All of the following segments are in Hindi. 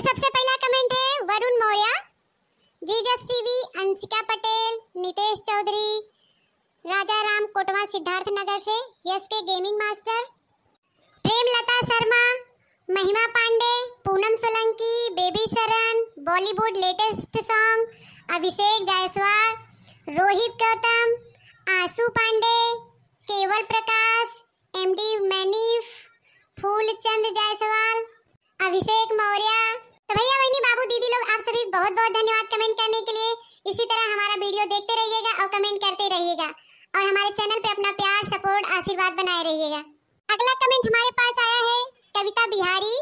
सबसे पहला कमेंट है वरुण मौर्य, जीजस टीवी, अंशिका पटेल, नितेश चौधरी, राजा राम कोटवा सिद्धार्थ नगर से, यस के गेमिंग मास्टर, प्रेमलता शर्मा, महिमा पांडे, पूनम सोलंकी, बेबी शरण, बॉलीवुड लेटेस्ट सॉन्ग, अभिषेक जायसवाल, रोहित गौतम, आशु पांडे, केवल प्रकाश, एमडी मैनिफ, फूलचंद जायसवाल, अभिषेक मौर्य। तो भैया बहनी बाबू दीदी लोग आप सभी बहुत बहुत धन्यवाद कमेंट करने के लिए। इसी तरह हमारा वीडियो देखते रहिएगा और कमेंट करते रहिएगा और हमारे चैनल पे अपना प्यार सपोर्ट आशीर्वाद बनाए रहिएगा। अगला कमेंट हमारे पास आया है कविता बिहारी,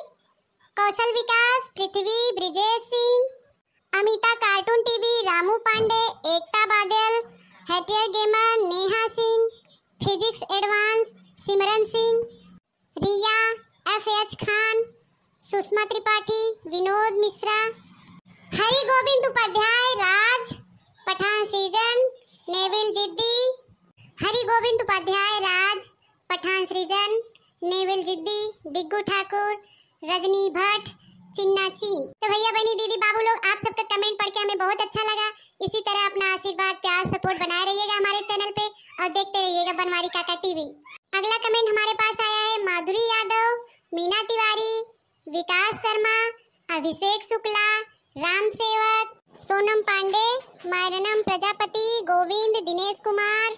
कौशल विकास, पृथ्वी, ब्रिजेश सिंह, अमिता कार्टून टीवी, रामू पांडे, एकता बादल, हैटियर gamer, Neha Singh, physics advance, Simran Singh, Riya, F H. Khan, Sushma Tripathi, Vinod Mishra, Hari Govind Upadhyay, Raj, Pathan Srijan, Neville जिद्दी, हरि गोविंद उपाध्याय, राज, पठान सृजन, नेविल जिद्दी, डिग्गू ठाकुर, रजनी भट्ट, चिन्नाची। तो भैया बहनी दीदी बाबू लोग आप सबका कमेंट पढ़ के हमें बहुत अच्छा लगा। इसी तरह अपना आशीर्वाद प्यार सपोर्ट बनाए रहिएगा हमारे चैनल पे और देखते रहिएगा बनवारी काका टीवी। अगला कमेंट हमारे पास आया है माधुरी यादव, मीना तिवारी, विकास शर्मा, अभिषेक शुक्ला, राम सेवक, सोनम पांडे, मायरनम प्रजापति, गोविंद, दिनेश कुमार,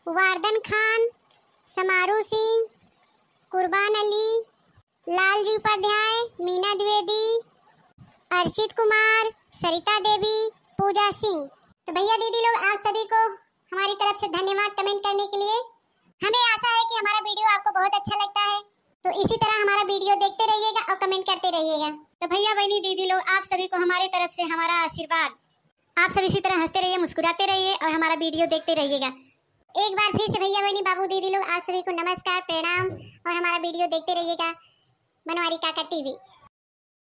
वारदन खान, समारू सिंह, कुर्बान अली, लालजी उपाध्याय, मीना द्विवेदी, अर्चित कुमार, सरिता देवी, पूजा सिंह। तो भैया दीदी लोग आप सभी को हमारी तरफ से धन्यवाद कमेंट करने के लिए। हमें आशा है कि हमारा वीडियो आपको बहुत अच्छा लगता है, तो इसी तरह हमारा वीडियो देखते रहिएगा और कमेंट करते रहिएगा। तो भैया बहनी दीदी लोग आप सभी को हमारी तरफ से हमारा आशीर्वाद। आप सब इसी तरह हंसते रहिए, मुस्कुराते रहिए और हमारा वीडियो देखते रहिएगा। एक बार फिर से भैया बहनी बाबू दीदी लोग आप सभी को नमस्कार, प्रणाम और हमारा वीडियो देखते रहिएगा बनवारी काका टीवी।